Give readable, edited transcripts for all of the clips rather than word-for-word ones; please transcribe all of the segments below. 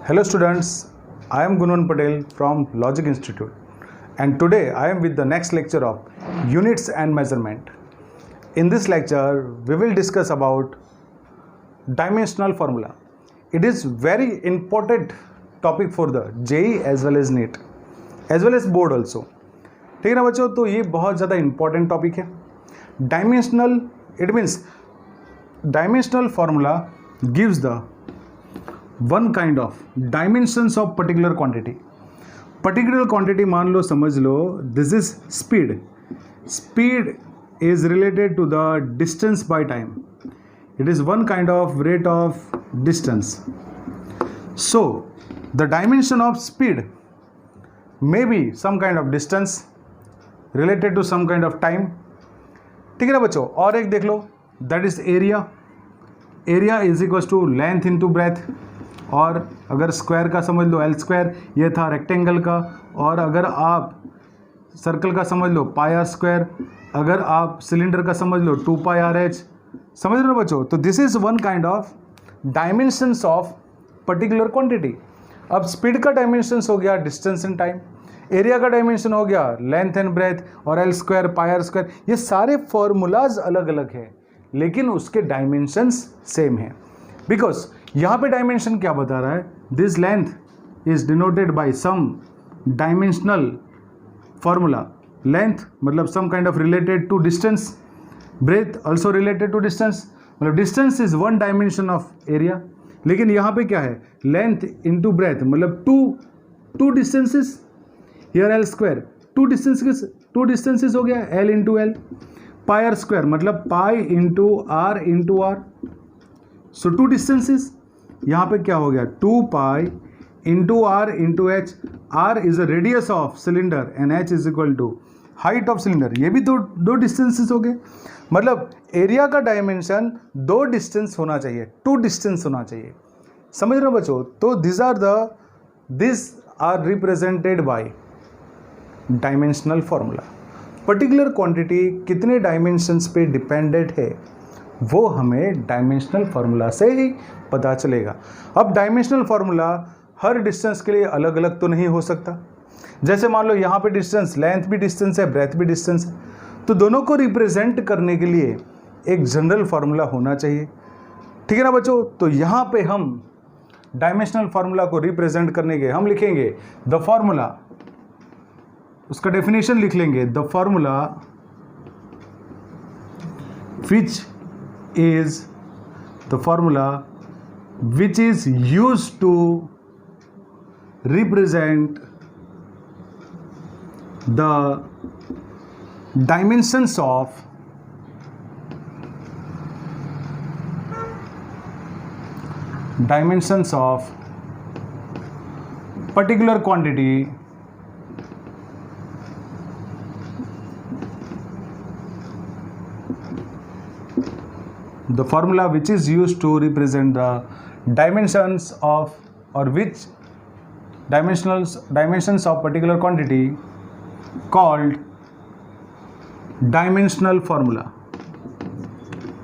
Hello students, I am Gunwan Patel from Logic Institute and today I am with the next lecture of Units and Measurement. In this lecture, we will discuss about dimensional formula. It is very important topic for the JEE as well as NEET as well as board also. ठीक है ना बच्चों, तो ये बहुत ज़्यादा important topic है. Dimensional, it means dimensional formula gives the one kind of dimensions of particular quantity. Particular quantity मान लो, समझ लो, this is speed. Speed is related to the distance by time. It is one kind of rate of distance. So the dimension of speed may be some kind of distance related to some kind of time. ठीक है ना बच्चों, और एक देख लो, that is area. Area is equals to length into breadth. और अगर square का समझ लो L स्क्वायर, ये था रेक्टेंगल का. और अगर आप सर्कल का समझ लो पाई आर स्क्वायर, अगर आप सिलेंडर का समझ लो 2 पाई आर एच. समझ रहे हो बच्चों? तो this is one kind of dimensions of particular quantity. अब स्पीड का डायमेंशंस हो गया डिस्टेंस एंड टाइम, एरिया का डायमेंशन हो गया लेंथ एंड ब्रेथ, और L square pi R square. ये सारे फॉर्मूलाज अलग अलग हैं लेकिन उसके डायमेंशंस सेम हैं. बिकॉज यहाँ पे डायमेंशन क्या बता रहा है? This length is denoted by some dimensional formula. Length मतलब some kind of related to distance, breadth also related to distance. मतलब distance is one dimension of area. लेकिन यहाँ पे क्या है? लेंथ इंटू ब्रेथ मतलब two distances. Here L square two distances हो गया L into L. Pi R square मतलब pi into R. So two distances. यहाँ पे क्या हो गया? 2 पाई into R into H. R is a radius of cylinder and H is equal to height of cylinder. ये भी दो डिस्टेंसेस हो गए. मतलब एरिया का डायमेंशन 2 डिस्टेंस होना चाहिए, 2 डिस्टेंस होना चाहिए. समझ रहे हो बच्चों? तो this are represented by dimensional formula. Particular quantity कितने डायमेंशंस पे डिपेंडेंट है वो हमें डायमेंशनल फार्मूला से ही पता चलेगा. अब डायमेंशनल फार्मूला हर डिस्टेंस के लिए अलग अलग तो नहीं हो सकता. जैसे मान लो यहाँ पे डिस्टेंस, लेंथ भी डिस्टेंस है, ब्रेथ भी डिस्टेंस है, तो दोनों को रिप्रेजेंट करने के लिए एक जनरल फार्मूला होना चाहिए. ठीक है ना बच्चों? तो यहाँ पे हम डायमेंशनल फार्मूला को रिप्रेजेंट करने के हम लिखेंगे द फार्मूला, उसका डेफिनेशन लिख लेंगे. The formula which is the formula which is used to represent the dimensions of particular quantity the formula which is used to represent the dimensions of or which dimensions of particular quantity called dimensional formula.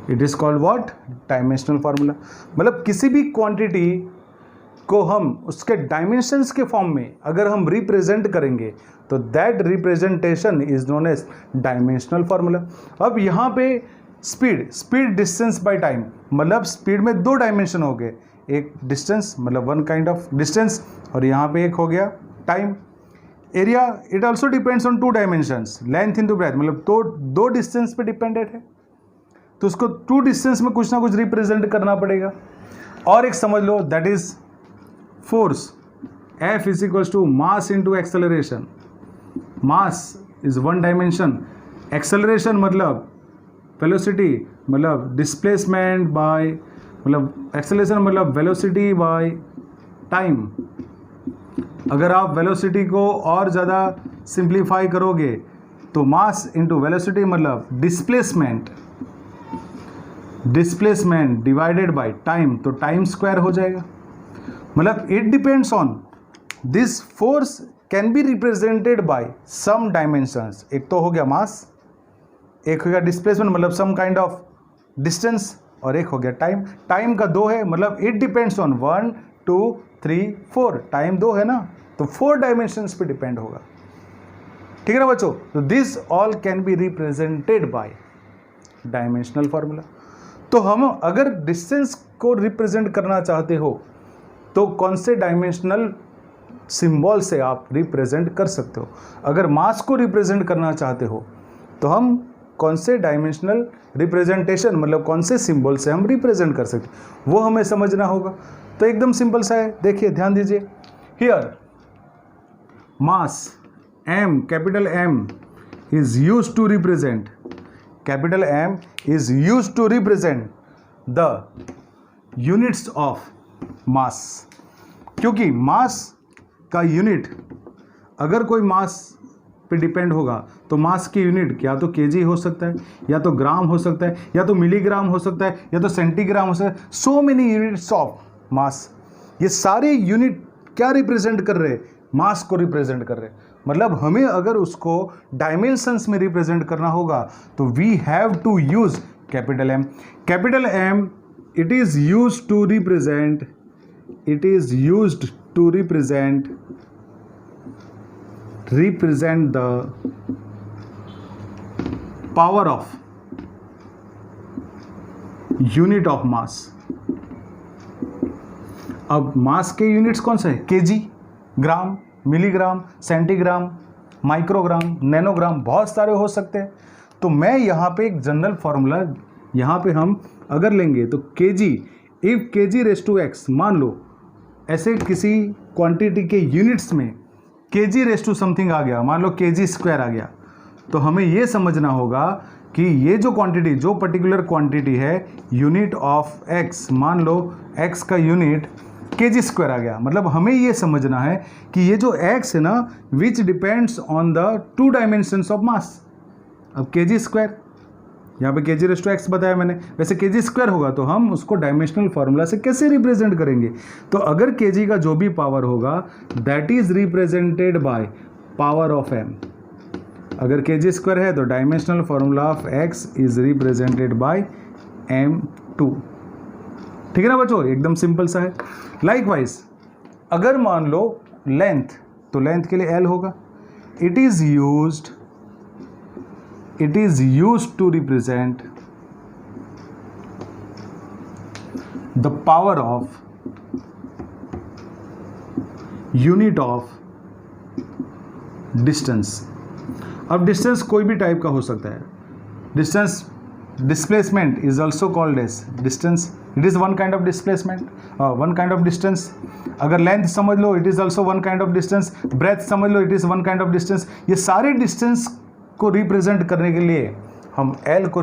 It is called what? Dimensional formula. मतलब किसी भी quantity को हम उसके dimensions के form में अगर हम रिप्रेजेंट करेंगे तो that representation is known as dimensional formula. अब यहाँ पे स्पीड डिस्टेंस बाय टाइम मतलब स्पीड में 2 डायमेंशन हो गए. एक डिस्टेंस मतलब वन काइंड ऑफ डिस्टेंस, और यहाँ पे एक हो गया time. Area it also depends on 2 dimensions, length into breadth मतलब दो डिस्टेंस पे डिपेंडेंट है, तो उसको 2 डिस्टेंस में कुछ ना कुछ रिप्रेजेंट करना पड़ेगा. और एक समझ लो that is force. F is equals to mass into acceleration. Mass is one dimension, acceleration मतलब वेलोसिटी मतलब डिस्प्लेसमेंट बाय मतलब एक्सेलरेशन मतलब वेलोसिटी बाय टाइम. अगर आप वेलोसिटी को और ज़्यादा सिंप्लीफाई करोगे तो मास इंटू वेलोसिटी मतलब डिस्प्लेसमेंट डिवाइडेड बाय टाइम, तो टाइम स्क्वायर हो जाएगा. मतलब it depends on this force can be represented by some dimensions. एक तो हो गया मास, एक हो गया डिस्प्लेसमेंट मतलब सम काइंड ऑफ डिस्टेंस, और एक हो गया टाइम. टाइम का 2 है मतलब इट डिपेंड्स ऑन 1, 2, 3 4, टाइम 2 है ना, तो 4 डायमेंशंस पे डिपेंड होगा। ठीक है ना बच्चों? तो this all can be represented by dimensional formula. तो हम अगर डिस्टेंस को रिप्रेजेंट करना चाहते हो तो कौन से डायमेंशनल सिंबल से आप रिप्रेजेंट कर सकते हो? अगर मास को रिप्रेजेंट करना चाहते हो तो हम कौन से डायमेंशनल रिप्रेजेंटेशन, मतलब कौन से सिंबल से हम रिप्रेजेंट कर सकते हैं, वो हमें समझना होगा। तो एकदम सिंपल सा है, देखिए ध्यान दीजिए। Here mass m, capital M is used to represent, capital M is used to represent the units of mass। क्योंकि मास का यूनिट, अगर कोई मास पे डिपेंड होगा तो मास की यूनिट या तो केजी हो सकता है, या तो ग्राम हो सकता है, या तो मिलीग्राम हो सकता है, या तो सेंटीग्राम हो सकता है। So many units of mass, ये सारे यूनिट क्या रिप्रेजेंट कर रहे हैं? मास को रिप्रेजेंट कर रहे हैं। मतलब हमें अगर उसको डायमेंशंस में रिप्रेजेंट करना होगा तो we have to use capital M. Capital M it is used to represent, it is used to represent the power of unit of mass। अब मास के यूनिट्स कौन से हैं? केजी, ग्राम, मिलीग्राम, सेंटीग्राम, माइक्रोग्राम, नैनोग्राम, बहुत सारे हो सकते हैं। तो मैं यहाँ पे एक जनरल फॉर्मूला यहाँ पे हम अगर लेंगे तो KG, if KG raise to X, मान लो ऐसे किसी क्वांटिटी के यूनिट्स में केजी रेस टू समथिंग आ गया, मान लो केजी स्क्वायर आ गया, तो हमें ये समझना होगा कि ये जो क्वांटिटी, जो पर्टिकुलर क्वांटिटी है, यूनिट ऑफ एक्स, मान लो एक्स का यूनिट केजी स्क्वायर आ गया। मतलब हमें ये समझना है कि ये जो एक्स है ना, which depends on the 2 dimensions of mass. अब केजी स्क्वायर, यहाँ पे केजी रेस टू एक्स बताया मैंने, वैसे केजी स्क्वायर होगा तो हम उसको डायमेंशनल फार्मूला से कैसे रिप्रेजेंट करेंगे? तो अगर केजी का जो भी पावर होगा that is represented by power of M. अगर केजी स्क्वायर है तो dimensional formula of X is represented by m2। ठीक है ना बच्चों? एकदम सिंपल सा है। लाइकवाइज अगर मान लो लेंथ, तो लेंथ के लिए L होगा। It is used to represent the power of unit of distance। अब डिस्टेंस कोई भी टाइप का हो सकता है। Distance, displacement is also called as distance, it is one kind of displacement, one kind of distance. अगर length समझ लो it is also one kind of distance, breadth समझ लो it is one kind of distance. ये सारे distance को represent करने के लिए हम L को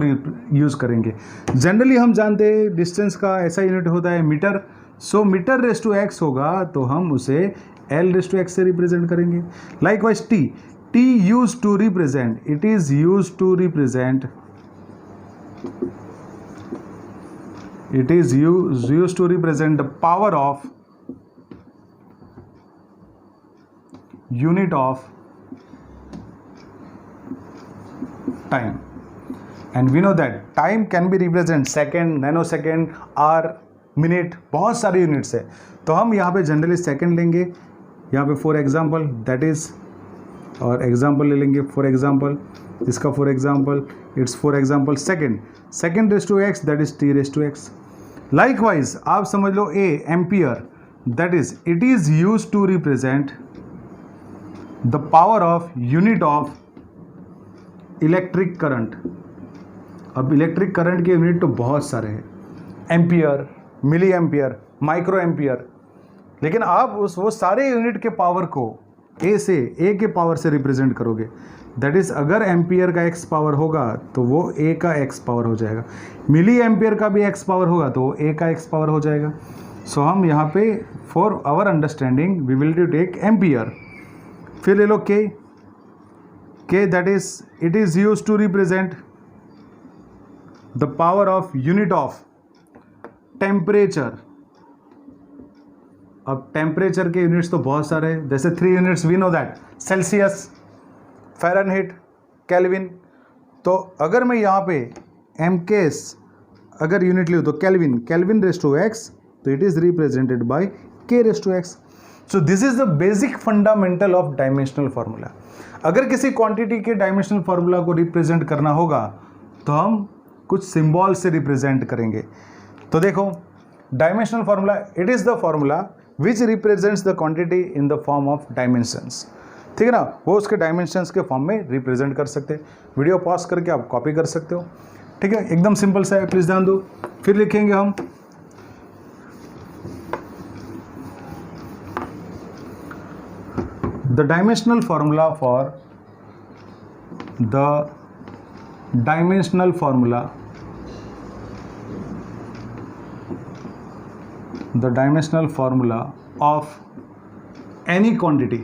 यूज़ करेंगे। जनरली हम जानते हैं डिस्टेंस का ऐसा यूनिट होता है metre. So metre raise to X होगा तो हम उसे L रेस टू एक्स से रिप्रेजेंट करेंगे। Likewise T use to represent, it is use to represent, it is used to represent the power of unit of time, and we know that time can be represent second, nanosecond, hour, minute, बहुत सारे units है। तो हम यहाँ पे generally second लेंगे, यहाँ पे फॉर एग्जांपल दैट इज, और एग्जांपल ले लेंगे फॉर एग्जांपल, इसका for example it's for example second raise to X, that is t raise to X. Likewise आप समझ लो A ampere, that is it is use to represent the power of unit of electric current. अब electric current के unit तो बहुत सारे हैं, ampere, milli ampere, micro ampere, लेकिन आप वो सारे यूनिट के पावर को ए के पावर से रिप्रेजेंट करोगे। दैट इज़ अगर एम्पियर का एक्स पावर होगा तो वो ए का एक्स पावर हो जाएगा, मिली एम्पियर का भी एक्स पावर होगा तो वो ए का एक्स पावर हो जाएगा। सो हम यहाँ पे for our understanding we will take ampere. फिर ले लो K that is it is use to represent the power of unit of temperature. अब टेम्परेचर के यूनिट्स तो बहुत सारे हैं, जैसे 3 units we know that, Celsius, Fahrenheit, kelvin. तो अगर मैं यहाँ पे एमकेएस अगर यूनिट लूँ तो केल्विन रेस टू एक्स, तो it is represented by k raise to x। So this is the basic fundamental of dimensional formula. अगर किसी क्वांटिटी के डायमेंशनल फार्मूला को रिप्रेजेंट करना होगा तो हम कुछ सिंबल से रिप्रेजेंट करेंगे। तो देखो, dimensional formula, it is the formula which represents the quantity in the form of dimensions. ठीक है ना, वो उसके डायमेंशंस के फॉर्म में रिप्रेजेंट कर सकते हैं। वीडियो पॉज करके आप कॉपी कर सकते हो। ठीक है, एकदम सिंपल सा है, प्लीज ध्यान दो। फिर लिखेंगे हम the dimensional formula for the dimensional formula the dimensional formula of any quantity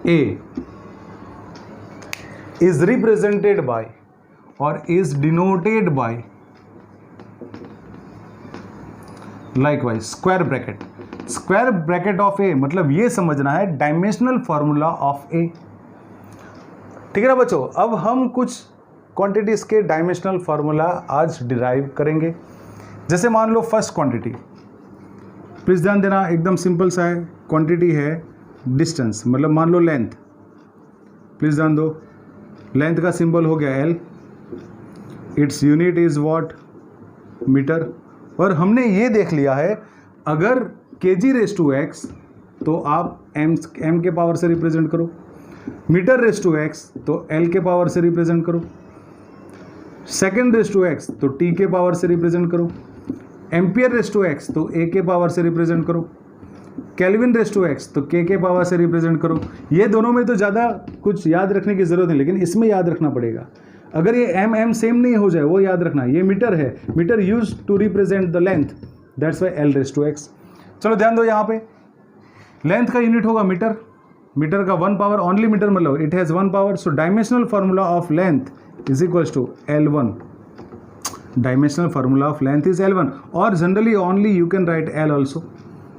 A is represented by or is denoted by likewise square bracket of A। मतलब ये समझना है डायमेंशनल फार्मूला ऑफ A। ठीक है ना बच्चों, अब हम कुछ क्वांटिटीज के डायमेंशनल फार्मूला आज डिराइव करेंगे। जैसे मान लो फर्स्ट क्वांटिटी, प्लीज ध्यान देना, एकदम सिंपल सा है। क्वांटिटी है डिस्टेंस, मतलब मान लो लेंथ। प्लीज ध्यान दो, लेंथ का सिंबल हो गया L, it's unit is what, metre. और हमने ये देख लिया है अगर kg रेस टू x तो आप m के पावर से रिप्रेजेंट करो, मीटर रेस टू x तो L के पावर से रिप्रेजेंट करो, सेकेंड रेस टू x तो t के पावर से रिप्रेजेंट करो, एम्पियर रेस टू x तो a के पावर से रिप्रेजेंट करो, केल्विन रेस टू x तो k के पावर से रिप्रेजेंट करो। ये दोनों में तो ज़्यादा कुछ याद रखने की ज़रूरत नहीं, लेकिन इसमें याद रखना पड़ेगा। अगर ये m सेम नहीं हो जाए वो याद रखना। ये मीटर है, metre use to represent the length, that's why L raise to x। चलो ध्यान दो, यहाँ पे लेंथ का यूनिट होगा मीटर, मीटर का 1 पावर, ओनली मीटर मतलब it has 1 power. So dimensional formula of length is equals to L1। Dimensional formula of length is L1 और generally only you can write L also.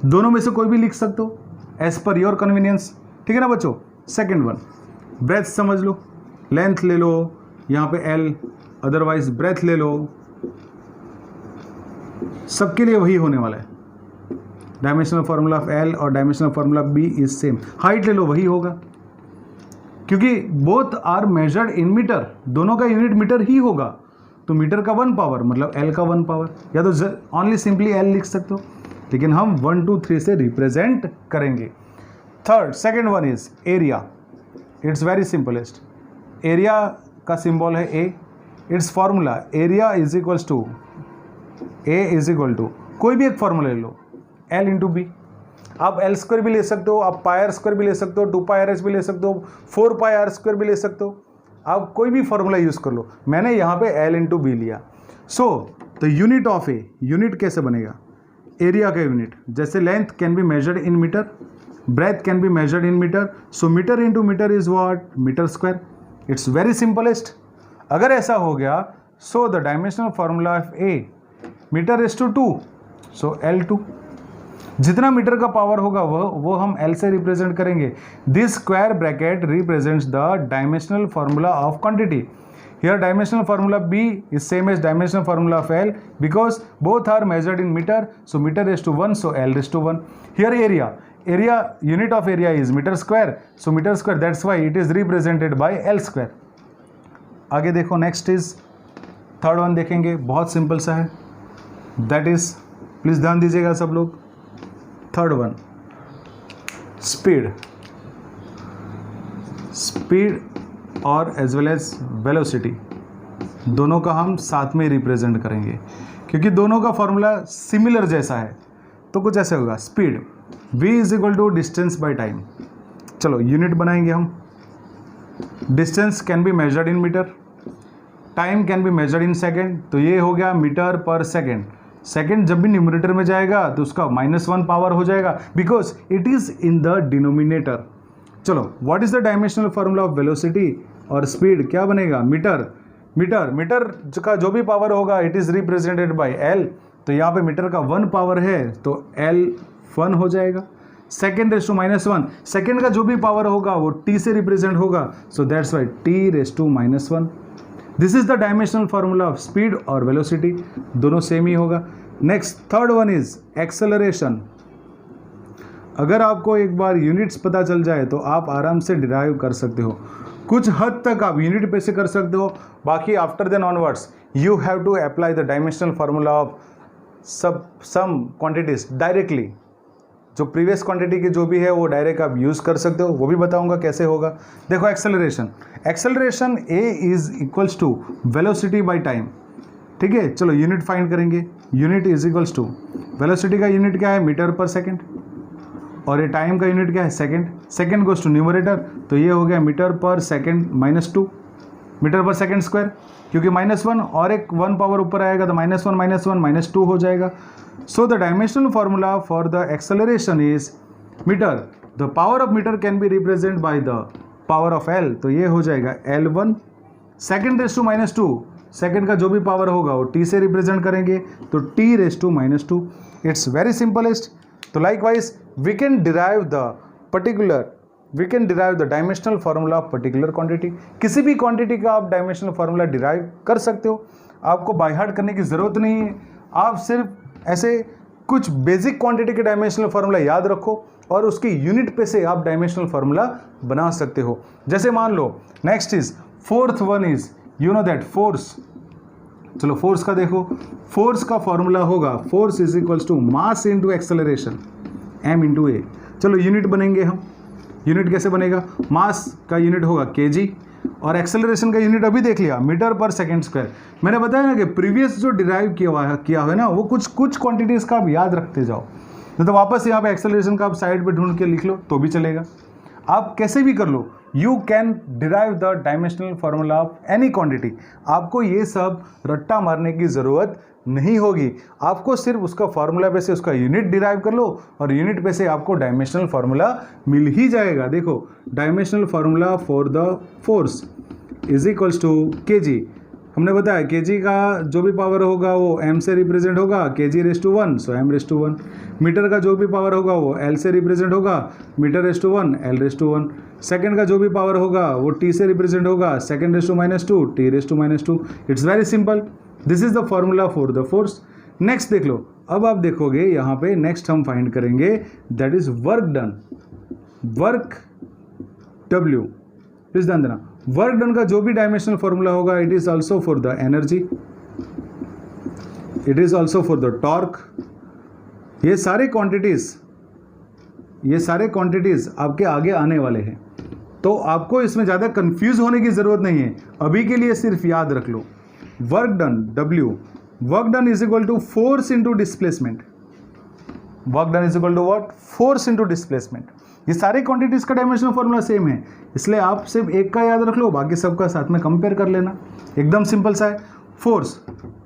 दोनों में से कोई भी लिख सकते हो एज पर योर कन्वीनियंस। ठीक है ना बच्चों। सेकेंड वन, ब्रेथ समझ लो, लेंथ ले लो यहाँ पे L, अदरवाइज ब्रेथ ले लो, सबके लिए वही होने वाला है। डायमेंशनल फार्मूला ऑफ L और dimensional formula B is same. Height ले लो, वही होगा, क्योंकि both are measured in metre, दोनों का यूनिट मीटर ही होगा। तो मीटर का 1 पावर मतलब L का 1 पावर, या तो ओनली सिंपली L लिख सकते हो, लेकिन हम 1 2 3 से रिप्रेजेंट करेंगे। Third, second one is area. It's very simplest. Area का सिंबल है A, it's formula area is equals to A is equal to कोई भी एक फार्मूला ले लो, L इंटू बी। आप L स्क्वायर भी ले सकते हो, आप पाई आर स्क्वायर भी ले सकते हो, 2 पाई आर एस भी ले सकते हो, 4 पाई आर स्क्वायर भी ले सकते हो। आप कोई भी फार्मूला यूज़ कर लो, मैंने यहाँ पे L इंटू बी लिया। So the unit of A, unit कैसे बनेगा, एरिया का यूनिट। जैसे length can be measured in metre, breadth can be measured in metre, so metre into metre is what, metre square. It's very simplest. अगर ऐसा हो गया, so the dimensional formula of A metre is to 2, so L2। जितना metre का power होगा वो हम L से रिप्रेजेंट करेंगे। This square bracket represents the dimensional formula of quantity. Here dimensional formula B is same as dimensional formula of L because both are measured in metre, so metre is to 1, so L is to 1। Here area unit of area is metre square, so metre square, that's why it is represented by L square. आगे देखो, next is third one देखेंगे, बहुत simple सा है, that is, please ध्यान दीजिएगा सब लोग। थर्ड वन, स्पीड और एज वेल एज वेलोसिटी, दोनों का हम साथ में रिप्रेजेंट करेंगे क्योंकि दोनों का फॉर्मूला सिमिलर जैसा है। तो कुछ ऐसे होगा, speed v is equal to distance by time. चलो यूनिट बनाएंगे हम। Distance can be measured in metre, time can be measured in second, तो ये हो गया मीटर पर सेकेंड। सेकेंड जब भी न्यूमरेटर में जाएगा तो उसका -1 पावर हो जाएगा because it is in the denominator. चलो, what is the dimensional formula of velocity और स्पीड, क्या बनेगा, मीटर का जो भी पावर होगा it is represented by L। तो यहाँ पे मीटर का 1 पावर है तो L 1 हो जाएगा। सेकेंड रेस टू -1, सेकेंड का जो भी पावर होगा वो T से रिप्रेजेंट होगा, so that's why T raise to -1। This is the dimensional formula of speed और वेलोसिटी, दोनों सेम ही होगा। Next third one is acceleration. अगर आपको एक बार यूनिट्स पता चल जाए तो आप आराम से डिराइव कर सकते हो, कुछ हद तक आप यूनिट पे से कर सकते हो, बाकी after then onwards you have to apply the dimensional formula of some quantities directly. जो प्रीवियस क्वांटिटी की जो भी है वो डायरेक्ट आप यूज़ कर सकते हो, वो भी बताऊंगा कैसे होगा। देखो acceleration, acceleration A is equals to velocity by time, ठीक है। चलो यूनिट फाइंड करेंगे, unit is equals to, velocity का यूनिट क्या है मीटर पर सेकेंड, और ये टाइम का यूनिट क्या है second, second goes to numerator, तो ये हो गया metre per second -2 metre per second square, क्योंकि -1 और एक 1 पावर ऊपर आएगा तो -1 -2 हो जाएगा। So the dimensional formula for the acceleration is metre, the power of metre can be represent by the power of L, तो ये हो जाएगा L1 second raise to -2, second का जो भी पावर होगा वो t से रिप्रेजेंट करेंगे तो t raise to -2। It's very simplest. तो likewise we can derive the dimensional formula of particular quantity. किसी भी क्वांटिटी का आप डायमेंशनल फार्मूला डिराइव कर सकते हो, आपको बाय हार्ट करने की ज़रूरत नहीं है। आप सिर्फ ऐसे कुछ बेसिक क्वांटिटी के डायमेंशनल फार्मूला याद रखो और उसके यूनिट पे से आप डायमेंशनल फार्मूला बना सकते हो। जैसे मान लो next is fourth one is you know that force. चलो फोर्स का देखो, फोर्स का फॉर्मूला होगा force is equals to mass into acceleration m into a. चलो यूनिट बनेंगे हम, यूनिट कैसे बनेगा, मास का यूनिट होगा kg और एक्सेलरेशन का यूनिट अभी देख लिया मीटर पर सेकेंड स्क्वायर। मैंने बताया ना कि प्रीवियस जो डिराइव किया हुआ है ना वो कुछ क्वांटिटीज़ का आप याद रखते जाओ, तो वापस यहाँ पे एक्सेलरेशन का आप साइड पे ढूंढ के लिख लो तो भी चलेगा। आप कैसे भी कर लो, you can derive the dimensional formula of any quantity. आपको ये सब रट्टा मारने की ज़रूरत नहीं होगी, आपको सिर्फ उसका फार्मूला पे से उसका यूनिट डिराइव कर लो और यूनिट पे से आपको डायमेंशनल फार्मूला मिल ही जाएगा। देखो dimensional formula for the force is equals to kg, हमने बताया kg का जो भी पावर होगा वो m से रिप्रेजेंट होगा, kg raise to 1 so m raise to 1। Metre का जो भी पावर होगा वो l से रिप्रेजेंट होगा, metre raise to 1 l raise to 1। Second का जो भी पावर होगा वो t से रिप्रेजेंट होगा, second raise to -2 t raise to -2। It's very simple, this is the formula for the force. Next देख लो, अब आप देखोगे यहाँ पे नेक्स्ट हम फाइंड करेंगे that is work done, work W। Please ध्यान देना, वर्क डन का जो भी डायमेंशनल फॉर्मूला होगा it is also for the energy, it is also for the torque. ये सारे क्वांटिटीज आपके आगे आने वाले हैं, तो आपको इसमें ज़्यादा कंफ्यूज होने की ज़रूरत नहीं है। अभी के लिए सिर्फ याद रख लो work done W, work done is equal to force into displacement. Work done is equal to what, force into displacement. ये सारे क्वांटिटीज का डायमेंशनल फॉर्मूला सेम है, इसलिए आप सिर्फ एक का याद रख लो, बाकी सबका साथ में कंपेयर कर लेना, एकदम सिंपल सा है। फोर्स,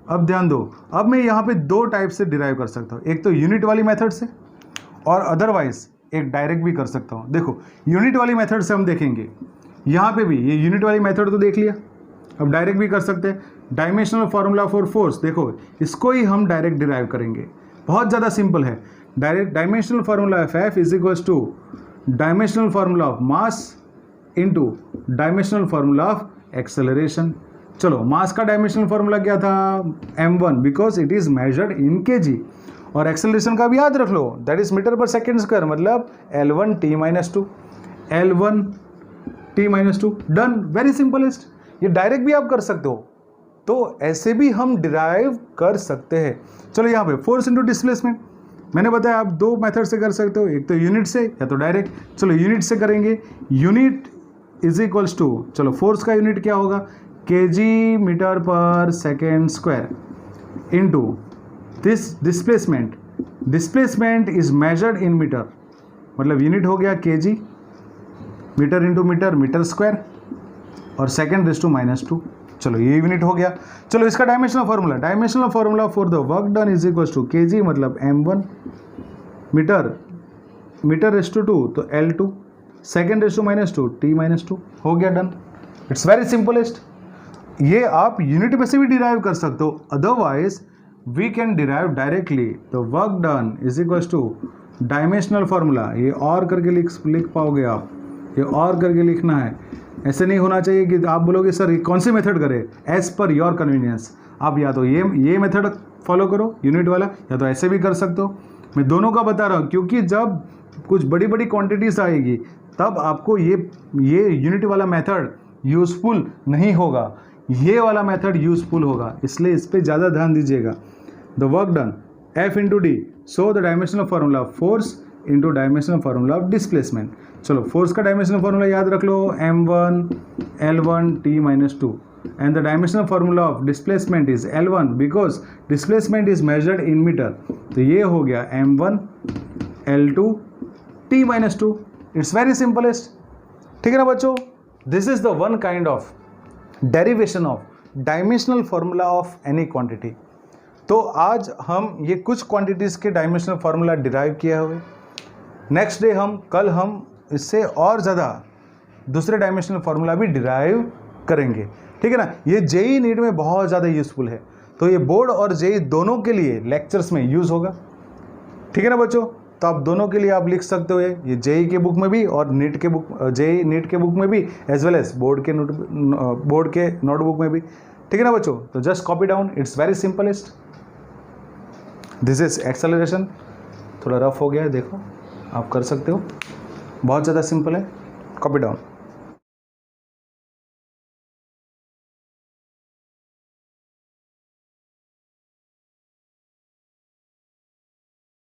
अब ध्यान दो, अब मैं यहाँ पे दो टाइप से डिराइव कर सकता हूँ, एक तो यूनिट वाली मेथड से और अदरवाइज एक डायरेक्ट भी कर सकता हूँ। देखो यूनिट वाली मेथड से हम देखेंगे, यहाँ पे भी ये यूनिट वाली मेथड तो देख लिया, अब डायरेक्ट भी कर सकते हैं। डायमेंशनल फार्मूला फॉर फोर्स, देखो इसको ही हम डायरेक्ट डिराइव करेंगे, बहुत ज़्यादा सिंपल है। Direct dimensional formula of F is equals to dimensional formula of mass into dimensional formula of acceleration. चलो मास का डायमेंशनल फार्मूला क्या था, m1 because it is measured in kg, और एक्सेलरेशन का भी याद रख लो that is metre per second square, मतलब L1 t-2, L1 t-2। Done, very simplest. ये डायरेक्ट भी आप कर सकते हो, तो ऐसे भी हम डिराइव कर सकते हैं। चलो यहाँ पे फोर्स इनटू डिस्प्लेसमेंट, मैंने बताया आप दो मेथड से कर सकते हो, एक तो यूनिट से या तो डायरेक्ट। चलो यूनिट से करेंगे, यूनिट इज इक्वल्स टू, चलो फोर्स का यूनिट क्या होगा, kg metre per second square into this displacement, displacement is measured in metre, मतलब यूनिट हो गया kg metre into metre, metre square, और सेकेंड रेस टू -2। चलो ये यूनिट हो गया। चलो इसका dimensional formula for the work done is equal to kg मतलब m1 metre, metre raise to 2 तो L2, second raise to -2 t-2, हो गया, डन। It's very simplest. ये आप यूनिट में से भी डिराइव कर सकते हो, otherwise we can derive directly the work done is equal to dimensional formula, ये और करके लिख पाओगे आप, ये और करके लिखना है ऐसे नहीं होना चाहिए कि आप बोलोगे सर कौन सी मेथड करें, एज पर योर कन्वीनियंस। आप या तो ये मेथड फॉलो करो यूनिट वाला, या तो ऐसे भी कर सकते हो। मैं दोनों का बता रहा हूँ क्योंकि जब कुछ बड़ी बड़ी क्वांटिटीज आएगी तब आपको ये यूनिट वाला मेथड यूज़फुल नहीं होगा, ये वाला मेथड यूज़फुल होगा, इसलिए इस पर ज़्यादा ध्यान दीजिएगा। The work done F into D, so the dimensional formula force into dimensional formula of displacement. चलो फोर्स का डायमेंशनल फार्मूला याद रख लो, m1 L1 T-2, and the dimensional formula of displacement is L1 because displacement is measured in meter। तो ये हो गया m1 L2 T-2। It's very simplest, ठीक है ना बच्चों। This is the one kind of derivation of dimensional formula of any quantity. तो आज हम ये कुछ क्वांटिटीज़ के डायमेंशनल फार्मूला डिराइव किए हुए, नेक्स्ट डे कल हम इससे और ज़्यादा दूसरे डायमेंशनल फार्मूला भी डिराइव करेंगे, ठीक है ना। ये जेई नीट में बहुत ज़्यादा यूज़फुल है, तो ये बोर्ड और जेई दोनों के लिए लेक्चर्स में यूज़ होगा, ठीक है ना बच्चों। तो आप दोनों के लिए आप लिख सकते हो, ये जेई के बुक में भी और नीट के बुक, जेई नीट के बुक में भी, एज वेल एज बोर्ड के नोटबुक में भी, ठीक है ना बच्चों। तो just copy down, it's very simplest. This is acceleration, थोड़ा रफ हो गया है, देखो आप कर सकते हो, बहुत ज़्यादा सिंपल है, कॉपी डाउन।